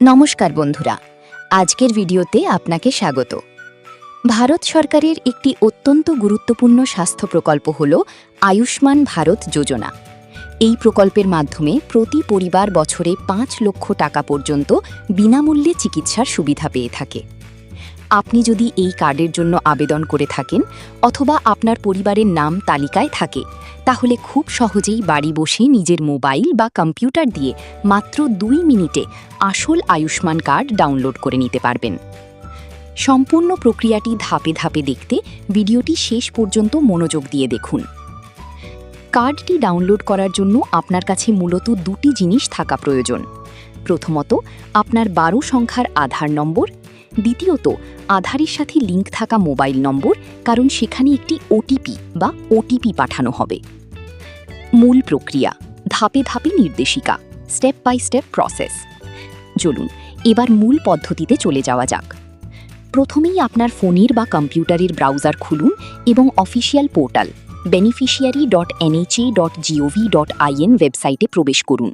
নমস্কার বন্ধুরা, আজকের ভিডিওতে আপনাকে স্বাগত। ভারত সরকারের একটি অত্যন্ত গুরুত্বপূর্ণ স্বাস্থ্য প্রকল্প হল আয়ুষ্মান ভারত যোজনা। এই প্রকল্পের মাধ্যমে প্রতি পরিবার বছরে ৫ লক্ষ টাকা পর্যন্ত বিনামূল্যে চিকিৎসার সুবিধা পেয়ে থাকে। আপনি যদি এই কার্ডের জন্য আবেদন করে থাকেন অথবা আপনার পরিবারের নাম তালিকায় থাকে, তাহলে খুব সহজেই বাড়ি বসে নিজের মোবাইল বা কম্পিউটার দিয়ে মাত্র ২ মিনিটে আসল আয়ুষ্মান কার্ড ডাউনলোড করে নিতে পারবেন। সম্পূর্ণ প্রক্রিয়াটি ধাপে ধাপে দেখতে ভিডিওটি শেষ পর্যন্ত মনোযোগ দিয়ে দেখুন। কার্ডটি ডাউনলোড করার জন্য আপনার কাছে মূলত ২টি জিনিস থাকা প্রয়োজন। প্রথমত, আপনার ১২ সংখ্যার আধার নম্বর। দ্বিতীয়ত, আধারের সাথে লিঙ্ক থাকা মোবাইল নম্বর, কারণ সেখানে একটি ওটিপি পাঠানো হবে। মূল প্রক্রিয়া, ধাপে ধাপে নির্দেশিকা, স্টেপ বাই স্টেপ প্রসেস। চলুন এবার মূল পদ্ধতিতে চলে যাওয়া যাক। প্রথমেই আপনার ফোনের বা কম্পিউটারের ব্রাউজার খুলুন এবং অফিসিয়াল পোর্টাল beneficiary.nha.gov.in ওয়েবসাইটে প্রবেশ করুন।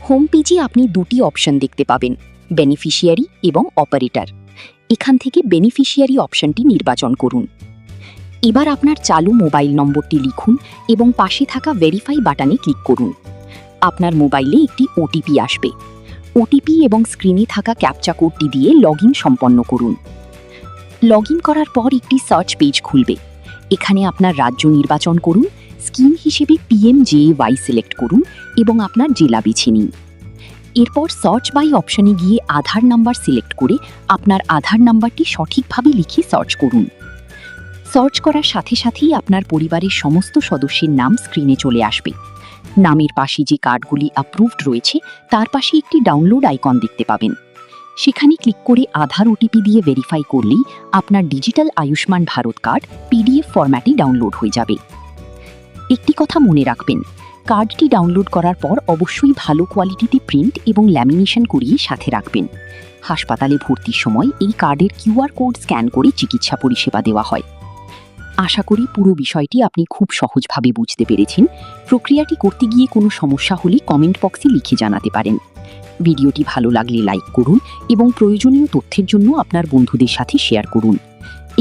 হোম পেজে আপনি ২টি অপশন দেখতে পাবেন, বেনিফিশিয়ারি এবং অপারেটর। এখান থেকে বেনিফিশিয়ারি অপশনটি নির্বাচন করুন। এবার আপনার চালু মোবাইল নম্বরটি লিখুন এবং পাশে থাকা ভেরিফাই বাটনে ক্লিক করুন। আপনার মোবাইলে একটি ওটিপি আসবে। ওটিপি এবং স্ক্রিনে থাকা ক্যাপচা কোডটি দিয়ে লগইন সম্পন্ন করুন। লগইন করার পর একটি সার্চ পেজ খুলবে। এখানে আপনার রাজ্য নির্বাচন করুন, স্কিম হিসেবে PMJAY সিলেক্ট করুন এবং আপনার জেলা বেছে নিন। এরপর সার্চ বাই অপশনে গিয়ে আধার নাম্বার সিলেক্ট করে আপনার আধার নাম্বারটি সঠিকভাবে লিখে সার্চ করুন। সার্চ করার সাথে সাথেই আপনার পরিবারের সমস্ত সদস্যের নাম স্ক্রিনে চলে আসবে। নামের পাশে যে কার্ডগুলি অ্যাপ্রুভড রয়েছে তার পাশে একটি ডাউনলোড আইকন দেখতে পাবেন। সেখানে ক্লিক করে আধার ওটিপি দিয়ে ভেরিফাই করলেই আপনার digital Ayushman Bharat card PDF ফরম্যাটে ডাউনলোড হয়ে যাবে। একটি কথা মনে রাখবেন, কার্ডটি ডাউনলোড করার পর অবশ্যই ভালো কোয়ালিটিতে প্রিন্ট এবং ল্যামিনেশন করিয়ে সাথে রাখবেন। হাসপাতালে ভর্তির সময় এই কার্ডের QR কোড স্ক্যান করে চিকিৎসা পরিষেবা দেওয়া হয়। আশা করি পুরো বিষয়টি আপনি খুব সহজভাবে বুঝতে পেরেছেন। প্রক্রিয়াটি করতে গিয়ে কোনো সমস্যা হলে কমেন্ট বক্সে লিখে জানাতে পারেন। ভিডিওটি ভালো লাগলে লাইক করুন এবং প্রয়োজনীয় তথ্যের জন্য আপনার বন্ধুদের সাথে শেয়ার করুন।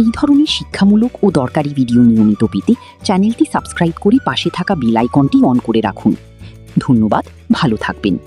এই ধরনের শিক্ষামূলক ও দরকারি ভিডিও নিয়মিত পেতে চ্যানেলটি সাবস্ক্রাইব করে পাশে থাকা বেল আইকনটি অন করে রাখুন। ধন্যবাদ, ভালো থাকবেন।